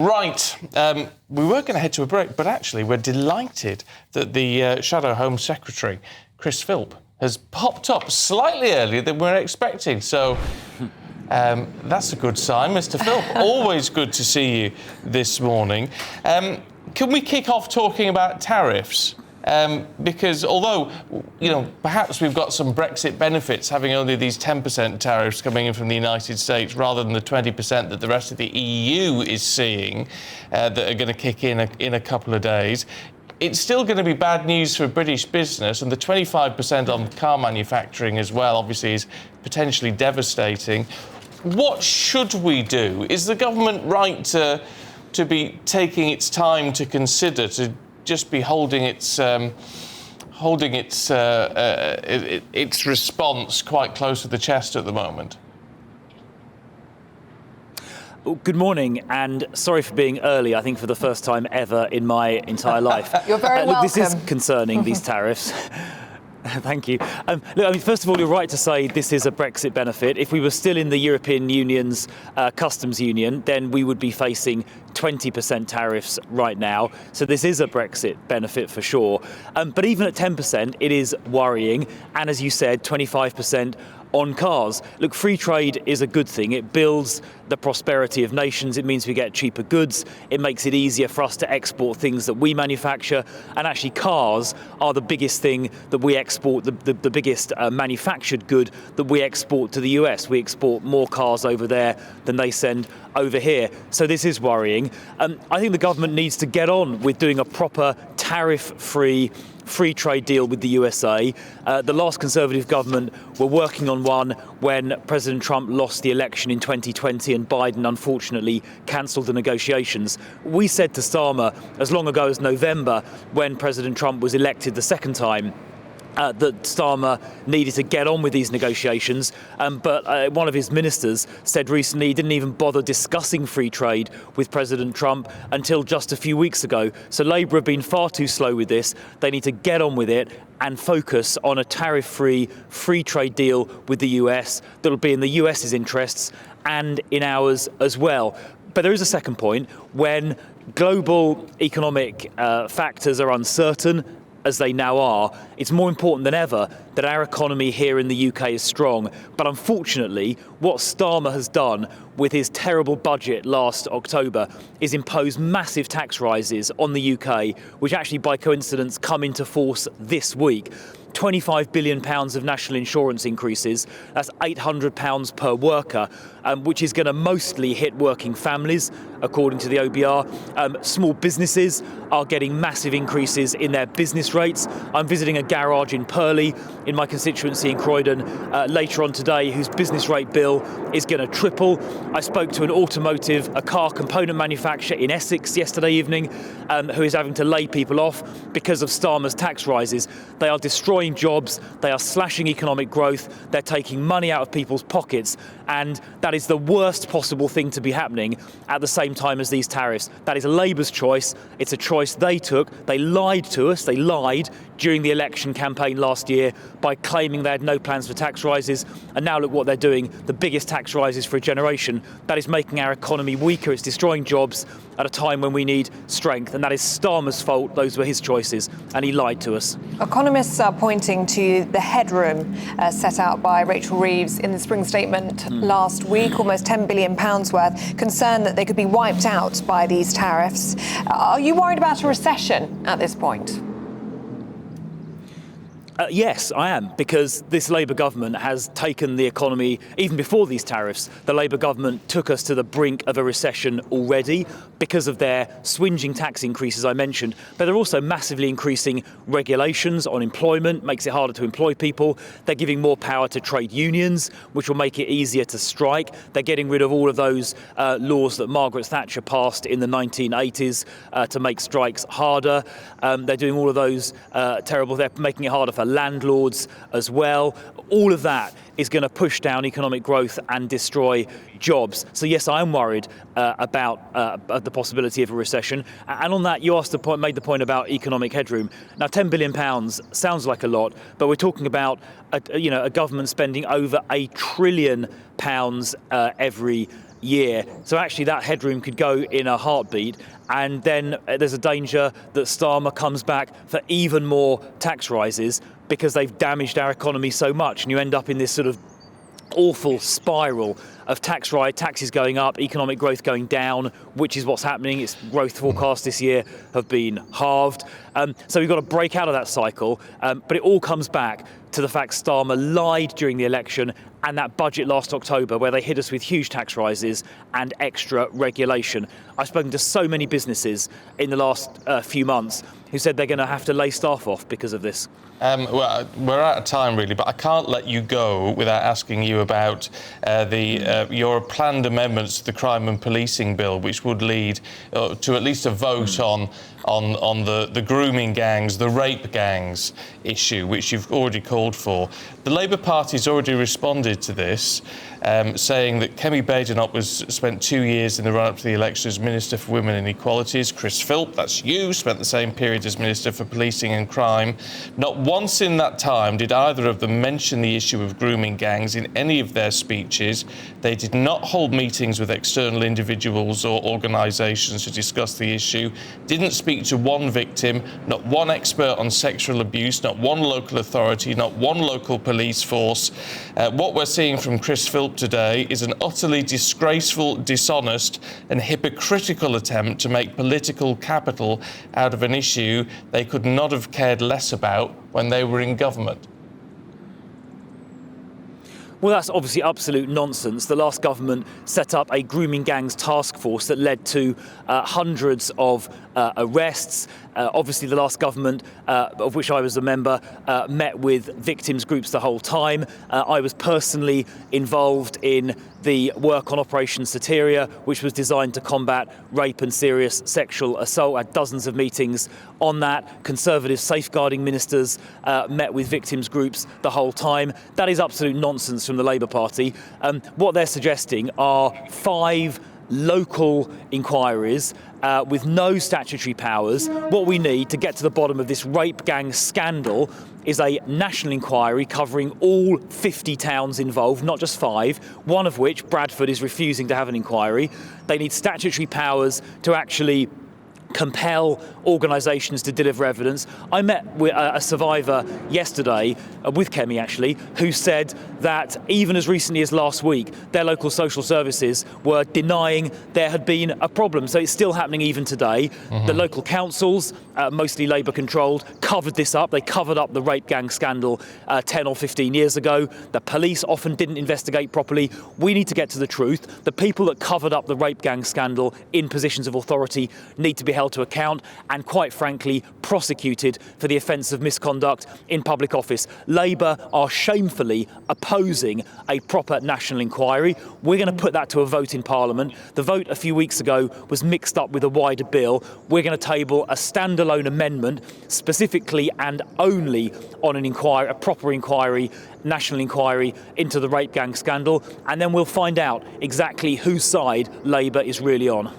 Right, we were going to head to a break, but actually we're delighted that the Shadow Home Secretary, Chris Philp, has popped up slightly earlier than we were expecting. So that's a good sign, Mr. Philp. Always good to see you this morning. Can we kick off talking about tariffs? Because although, perhaps we've got some Brexit benefits having only these 10% tariffs coming in from the United States rather than the 20% that the rest of the EU is seeing that are going to kick in a couple of days, it's still going to be bad news for British business, and the 25% on car manufacturing as well, obviously, is potentially devastating. What should we do? Is the government right to be taking its time to consider, to just be holding its response quite close to the chest at the moment? Good morning, and sorry for being early, I think for the first time ever in my entire life. You're very welcome. Look, this is concerning, these tariffs. Thank you. First of all, you're right to say this is a Brexit benefit. If we were still in the European Union's customs union, then we would be facing 20% tariffs right now. So this is a Brexit benefit for sure. But even at 10%, it is worrying. And as you said, 25% on cars. Look, free trade is a good thing. It builds the prosperity of nations. It means we get cheaper goods. It makes it easier for us to export things that we manufacture. And actually, cars are the biggest thing that we export, the biggest manufactured good that we export to the US. We export more cars over there than they send over here. So this is worrying. I think the government needs to get on with doing a proper tariff-free free trade deal with the USA. The last Conservative government were working on one when President Trump lost the election in 2020 and Biden unfortunately cancelled the negotiations. We said to Starmer as long ago as November, when President Trump was elected the second time, that Starmer needed to get on with these negotiations, but one of his ministers said recently he didn't even bother discussing free trade with President Trump until just a few weeks ago. So Labour have been far too slow with this. They need to get on with it and focus on a tariff-free free trade deal with the US that'll be in the US's interests and in ours as well. But there is a second point. When global economic factors are uncertain, as they now are, it's more important than ever that our economy here in the UK is strong. But unfortunately, what Starmer has done with his terrible budget last October is impose massive tax rises on the UK, which actually by coincidence come into force this week. £25 billion of national insurance increases, that's £800 per worker, which is going to mostly hit working families, according to the OBR. Small businesses are getting massive increases in their business rates. I'm visiting a garage in Purley, in my constituency in Croydon, later on today, whose business rate bill is going to triple. I spoke to a car component manufacturer in Essex yesterday evening, who is having to lay people off because of Starmer's tax rises. They are destroying jobs, they are slashing economic growth, they're taking money out of people's pockets, and that is the worst possible thing to be happening at the same time as these tariffs. That is Labour's choice. It's a choice they took. They lied to us. They lied during the election campaign last year by claiming they had no plans for tax rises, and now look what they're doing, the biggest tax rises for a generation. That is making our economy weaker. It's destroying jobs at a time when we need strength, and that is Starmer's fault. Those were his choices, and he lied to us. Economists are pointing to the headroom set out by Rachel Reeves in the spring statement last week, almost £10 billion worth, concerned that they could be wiped out by these tariffs. Are you worried about a recession at this point? Yes, I am, because this Labour government has taken the economy, even before these tariffs, the Labour government took us to the brink of a recession already because of their swinging tax increases I mentioned, but they're also massively increasing regulations on employment, makes it harder to employ people. They're giving more power to trade unions, which will make it easier to strike. They're getting rid of all of those laws that Margaret Thatcher passed in the 1980s to make strikes harder. They're doing all of those terrible, they're making it harder for landlords as well. All of that is going to push down economic growth and destroy jobs. So yes, I am worried about the possibility of a recession. And on that, you made the point about economic headroom. Now, £10 billion sounds like a lot, but we're talking about a government spending over £1 trillion every year. So actually that headroom could go in a heartbeat, and then there's a danger that Starmer comes back for even more tax rises because they've damaged our economy so much, and you end up in this sort of awful spiral of taxes going up, economic growth going down, which is what's happening. Its growth forecasts this year have been halved. So we've got to break out of that cycle. But it all comes back to the fact Starmer lied during the election and that budget last October where they hit us with huge tax rises and extra regulation. I've spoken to so many businesses in the last few months who said they're going to have to lay staff off because of this. Well, we're out of time, really, but I can't let you go without asking you about your planned amendments to the Crime and Policing Bill, which would lead to at least a vote on the grooming gangs, the rape gangs issue, which you've already called for. The Labour Party's already responded to this, saying that Kemi Badenoch spent 2 years in the run-up to the election as Minister for Women and Equalities. Chris Philp, that's you, spent the same period as Minister for Policing and Crime. Not once in that time did either of them mention the issue of grooming gangs in any of their speeches. They did not hold meetings with external individuals or organisations to discuss the issue, didn't speak to one victim, not one expert on sexual abuse, not one local authority, not one local police force. What we're seeing from Chris Philp today is an utterly disgraceful, dishonest and hypocritical attempt to make political capital out of an issue they could not have cared less about when they were in government. Well, that's obviously absolute nonsense. The last government set up a grooming gangs task force that led to hundreds of arrests. Obviously, the last government, of which I was a member, met with victims groups the whole time. I was personally involved in the work on Operation Soteria, which was designed to combat rape and serious sexual assault. I had dozens of meetings on that. Conservative safeguarding ministers met with victims groups the whole time. That is absolute nonsense from the Labour Party. What they're suggesting are 5 local inquiries with no statutory powers. What we need to get to the bottom of this rape gang scandal is a national inquiry covering all 50 towns involved, not just 5, one of which, Bradford, is refusing to have an inquiry. They need statutory powers to actually compel organisations to deliver evidence. I met with a survivor yesterday, with Kemi actually, who said that even as recently as last week, their local social services were denying there had been a problem. So it's still happening even today. The local councils, mostly Labour controlled, covered this up. They covered up the rape gang scandal 10 or 15 years ago. The police often didn't investigate properly. We need to get to the truth. The people that covered up the rape gang scandal in positions of authority need to be held to account and, quite frankly, prosecuted for the offence of misconduct in public office. Labour are shamefully opposing a proper national inquiry. We're going to put that to a vote in Parliament. The vote a few weeks ago was mixed up with a wider bill. We're going to table a standalone amendment specifically and only on an inquiry, a proper inquiry, national inquiry into the rape gang scandal, and then we'll find out exactly whose side Labour is really on.